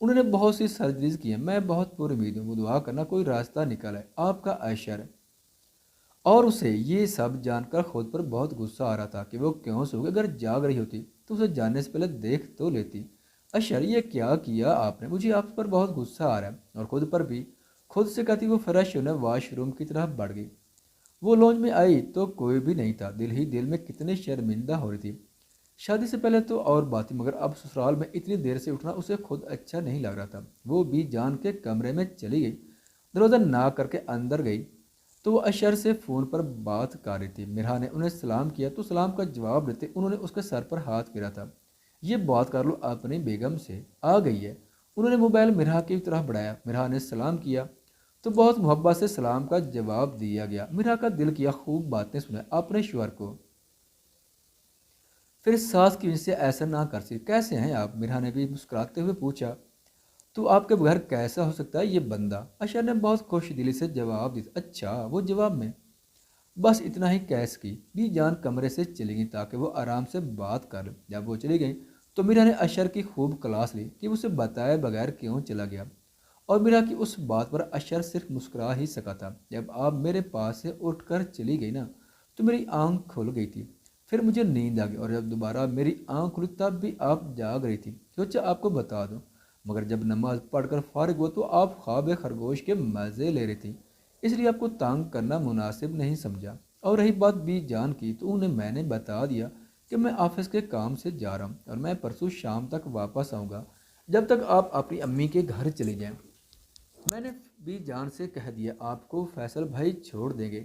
انہوں نے بہت سی سرجریز کی ہیں، میں بہت پر امید ہوں، وہ دعا کرنا کوئی راستہ نکل ہے، آپ کا اشر ہے۔ اور اسے یہ سب جان کر خود پر بہت غصہ آ رہا تھا کہ وہ کیوں سو گئی، اگر جاگ رہی ہوتی تو اسے جاننے سے پہلے دیکھ تو لیتی۔ اشر، یہ کیا کیا آپ نے، مجھے آپ پر بہت غصہ آ رہا ہے، اور خود پر بھی۔ خود سے کہتی وہ فریش ہونے واش روم کی طرف بڑھ گئی۔ وہ لونج میں آئی تو کوئی بھی نہیں تھا، دل ہی دل میں کتنے شرمندہ ہو رہی تھی۔ شادی سے پہلے تو اور بات تھی، مگر اب سسرال میں اتنی دیر سے اٹھنا اسے خود اچھا نہیں لگ رہا تھا۔ وہ بھی جان کے کمرے میں چلی گئی، دروازہ ناک کر کے اندر گئی تو وہ اشر سے فون پر بات کر رہی تھی۔ مرحا نے انہیں سلام کیا تو سلام کا جواب دیتے انہوں نے اس کے سر پر ہاتھ پھیرا تھا۔ یہ بات کر لو اپنی بیگم سے، آ گئی ہے۔ انہوں نے موبائل مرحا کی طرف بڑھایا، مرحا نے سلام کیا تو بہت محبت سے سلام کا جواب دیا گیا۔ مرحا کا دل کیا خوب باتیں سنیں اپنے شوہر کو، پھر ساس کی وجہ سے ایسا نہ کر سکے۔ کیسے ہیں آپ؟ مرحا نے بھی مسکراتے ہوئے پوچھا۔ تو آپ کے بغیر کیسا ہو سکتا ہے یہ بندہ؟ اشر نے بہت خوش دلی سے جواب دیا۔ اچھا، وہ جواب میں بس اتنا ہی کیس کی بھی جان کمرے سے چلی گئی تاکہ وہ آرام سے بات کر لے۔ جب وہ چلی گئی تو میرا نے اشر کی خوب کلاس لی کہ اسے بتائے بغیر کیوں چلا گیا، اور میرا کی اس بات پر اشر صرف مسکرا ہی سکا تھا۔ جب آپ میرے پاس سے اٹھ کر چلی گئی نا تو میری آنکھ کھل گئی تھی، پھر مجھے نیند آ گئی، اور جب دوبارہ میری آنکھ کھلی تب بھی آپ جاگ رہی تھی۔ سوچا آپ کو بتا دوں، مگر جب نماز پڑھ کر فارغ ہوا تو آپ خواب خرگوش کے مزے لے رہی تھی، اس لیے آپ کو تنگ کرنا مناسب نہیں سمجھا۔ اور رہی بات بی جان کی تو انہیں میں نے بتا دیا کہ میں آفس کے کام سے جا رہا ہوں اور میں پرسوں شام تک واپس آؤں گا، جب تک آپ اپنی امی کے گھر چلی جائیں۔ میں نے بی جان سے کہہ دیا آپ کو فیصل بھائی چھوڑ دیں گے۔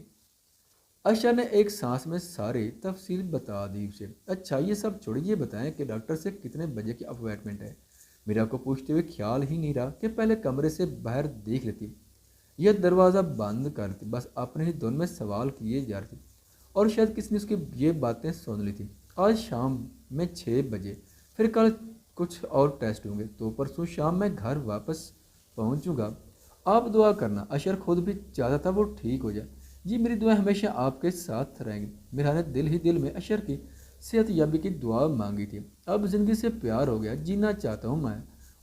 عائشہ نے ایک سانس میں ساری تفصیل بتا دی اسے۔ اچھا یہ سب چھوڑیے، یہ بتائیں کہ ڈاکٹر سے کتنے بجے کی اپوائنٹمنٹ ہے؟ میرا کو پوچھتے ہوئے خیال ہی نہیں رہا کہ پہلے کمرے سے باہر دیکھ لیتی، یہ دروازہ بند کر لیتی، بس اپنے ہی دھن میں سوال کیے جا رہی تھی، اور شاید کسی نے اس کی یہ باتیں سن لی تھی۔ آج شام میں 6 بجے، پھر کل کچھ اور ٹیسٹ ہوں گے تو پرسوں شام میں گھر واپس پہنچوں گا۔ آپ دعا کرنا، اشر خود بھی چاہتا تھا وہ ٹھیک ہو جائے۔ جی میری دعائیں ہمیشہ آپ کے ساتھ رہیں گی۔ میرا نے دل ہی دل میں اشر کی صحت یابی کی دعا مانگی تھی۔ اب زندگی سے پیار ہو گیا، جینا چاہتا ہوں میں۔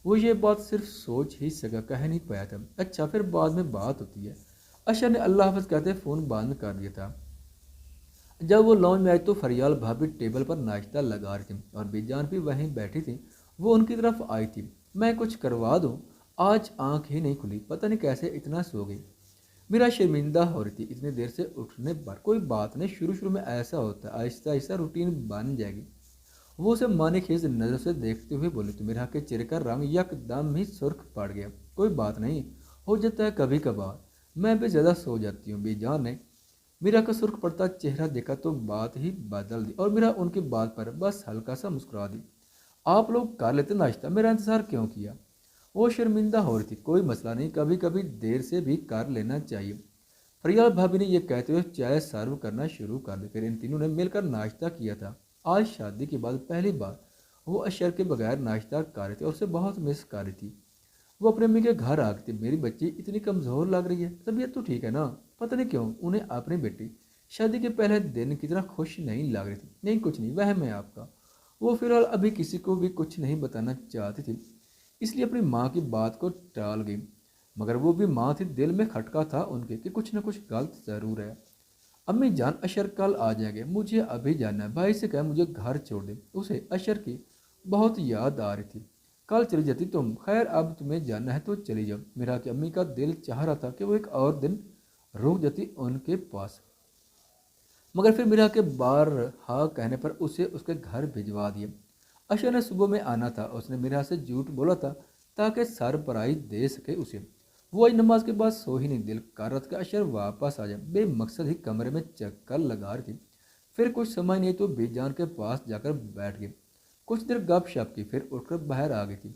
وہ یہ بات صرف سوچ ہی سکا، کہہ نہیں پایا تھا۔ اچھا پھر بعد میں بات ہوتی ہے۔ اشر نے اللہ حافظ کہتے فون بند کر دیا تھا۔ جب وہ لانچ میں آئی تو فریال بھابھی ٹیبل پر ناشتہ لگا رہی تھی اور بی جان بھی وہیں بیٹھی تھی۔ وہ ان کی طرف آئی تھی۔ میں کچھ کروا دوں؟ آج آنکھ ہی نہیں کھلی، پتہ نہیں کیسے اتنا سو گئی۔ میرا شرمندہ ہو رہی تھی اتنی دیر سے اٹھنے پر۔ کوئی بات نہیں، شروع میں ایسا ہوتا ہے، آہستہ آہستہ روٹین بن جائے گی۔ وہ اسے مانے خیز نظر سے دیکھتے ہوئے بولی تو میرا کے چہرے کا رنگ یک دم ہی سرخ پڑ گیا۔ کوئی بات نہیں، ہو جاتا ہے کبھی کبھار، میں بھی زیادہ سو جاتی ہوں۔ بی جان نے میرا کا سرخ پڑتا چہرہ دیکھا تو بات ہی بدل دی، اور میرا ان کی بات پر بس ہلکا سا مسکرا دی۔ آپ لوگ کر لیتے ناشتہ، میرا انتظار کیوں کیا؟ وہ شرمندہ ہو رہی تھی۔ کوئی مسئلہ نہیں، کبھی کبھی دیر سے بھی کر لینا چاہیے۔ فریال بھابھی نے یہ کہتے ہوئے چائے سرو کرنا شروع کر دی، پھر ان تینوں نے مل کر ناشتہ کیا تھا۔ آج شادی کے بعد پہلی بار وہ اشر کے بغیر ناشتہ کر رہی تھی اور اسے بہت مس کر رہی تھی۔ وہ اپنے امی کے گھر آ گئی تھی۔ میری بچی اتنی کمزور لگ رہی ہے، طبیعت تو ٹھیک ہے نا؟ پتہ نہیں کیوں انہیں اپنی بیٹی شادی کے پہلے دن کی طرح خوش نہیں لگ رہی تھی۔ نہیں کچھ نہیں، وہم ہے آپ کا۔ وہ فی الحال ابھی کسی کو بھی کچھ نہیں بتانا چاہتی تھی، اس لیے اپنی ماں کی بات کو ٹال گئی، مگر وہ بھی ماں تھی، دل میں کھٹکا تھا ان کے کہ کچھ نہ کچھ غلط ضرور ہے۔ امی جان اشر کل آ جائیں گے، مجھے ابھی جانا ہے، بھائی سے کہہ مجھے گھر چھوڑ دے، اسے اشر کی بہت یاد آ رہی تھی۔ کل چلی جاتی تم، خیر اب تمہیں جانا ہے تو چلی جاؤ۔ میرا کہ امی کا دل چاہ رہا تھا کہ وہ ایک اور دن رک جاتی ان کے پاس، مگر پھر میرا کے بار ہاں کہنے پر اسے اس کے گھر بھجوا دیا۔ اشر نے صبح میں آنا تھا، اس نے میرا سے جھوٹ بولا تھا تاکہ سرپرائی دے سکے اسے۔ وہ آج نماز کے بعد سو ہی نہیں، دل کر رہا تھا کہ اشر واپس آ جائے، بے مقصد ہی کمرے میں چکر لگا رہی تھی۔ پھر کچھ سمجھ نہیں تو بی جان کے پاس جا کر بیٹھ گئی، کچھ دیر گپ شپ کی، پھر اٹھ کر باہر آ گئی تھی۔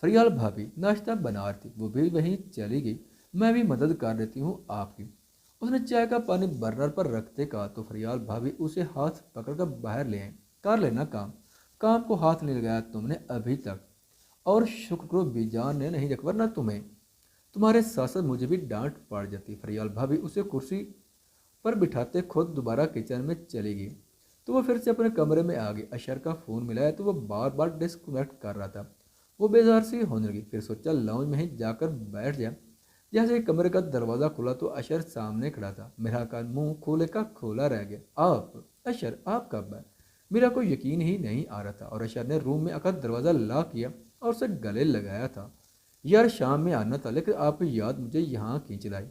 فریال بھابھی ناشتہ بنا رہی تھی، وہ بھی وہیں چلی گئی۔ میں بھی مدد کر دیتی ہوں آپ کی، اس نے چائے کا پانی برنر پر رکھتے کہا تو فریال بھابھی اسے ہاتھ پکڑ کر باہر لے آئیں۔ کر لینا کام، کام کو ہاتھ نہیں لگایا تم نے ابھی تک، اور شکر کرو بی جان نے نہیں رکھا، ورنہ تمہارے ساتھ ساتھ مجھے بھی ڈانٹ پڑ جاتی۔ فریال بھابھی اسے کرسی پر بٹھاتے خود دوبارہ کچن میں چلی گئی تو وہ پھر سے اپنے کمرے میں آ گئی۔ اشر کا فون ملایا تو وہ بار بار ڈسکنیکٹ کر رہا تھا۔ وہ بیزار سی ہونے لگی، پھر سوچا لاؤنج میں ہی جا کر بیٹھ جائے۔ جیسے کمرے کا دروازہ کھلا تو اشر سامنے کھڑا تھا۔ میرا کا منہ کھولے کا کھولا رہ گیا۔ آپ اشر، آپ کب آئے؟ میرا کوئی یقین ہی نہیں آ رہا تھا، اور اشر نے روم میں آ کر دروازہ لاک کیا اور اسے گلے لگایا تھا۔ یار شام میں آنا تھا، لیکن آپ کی یاد مجھے یہاں کھینچ لائی۔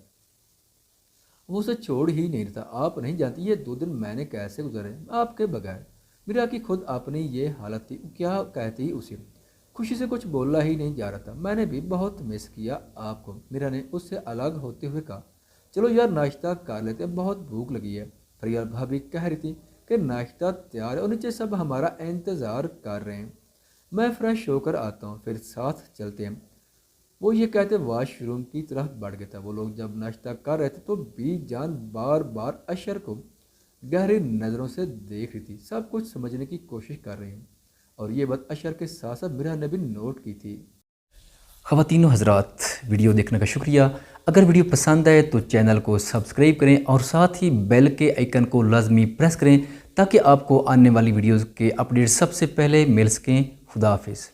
وہ اسے چھوڑ ہی نہیں رہتا۔ آپ نہیں جانتی یہ 2 دن میں نے کیسے گزارے آپ کے بغیر۔ میرا کی خود اپنی یہ حالت تھی، کیا کہتی اسے؟ خوشی سے کچھ بولا ہی نہیں جا رہا تھا۔ میں نے بھی بہت مس کیا آپ کو، میرا نے اس سے الگ ہوتے ہوئے کہا۔ چلو یار ناشتہ کر لیتے، بہت بھوک لگی ہے۔ فریال بھابھی کہہ رہی تھی کہ ناشتہ تیار ہے اور نیچے سب ہمارا انتظار کر رہے ہیں، میں فریش ہو کر آتا ہوں، پھر ساتھ چلتے ہیں۔ وہ یہ کہتے واش روم کی طرف بڑھ گیا تھا۔ وہ لوگ جب ناشتہ کر رہے تھے تو بی جان بار بار اشر کو گہری نظروں سے دیکھ رہی تھی، سب کچھ سمجھنے کی کوشش کر رہی ہوں، اور یہ بات اشر کے ساتھ ساتھ میرا نے بھی نوٹ کی تھی۔ خواتین و حضرات، ویڈیو دیکھنے کا شکریہ۔ اگر ویڈیو پسند آئے تو چینل کو سبسکرائب کریں اور ساتھ ہی بیل کے آئیکن کو لازمی پریس کریں تاکہ آپ کو آنے والی ویڈیوز کے اپڈیٹ سب سے پہلے مل سکیں۔ خدا حافظ۔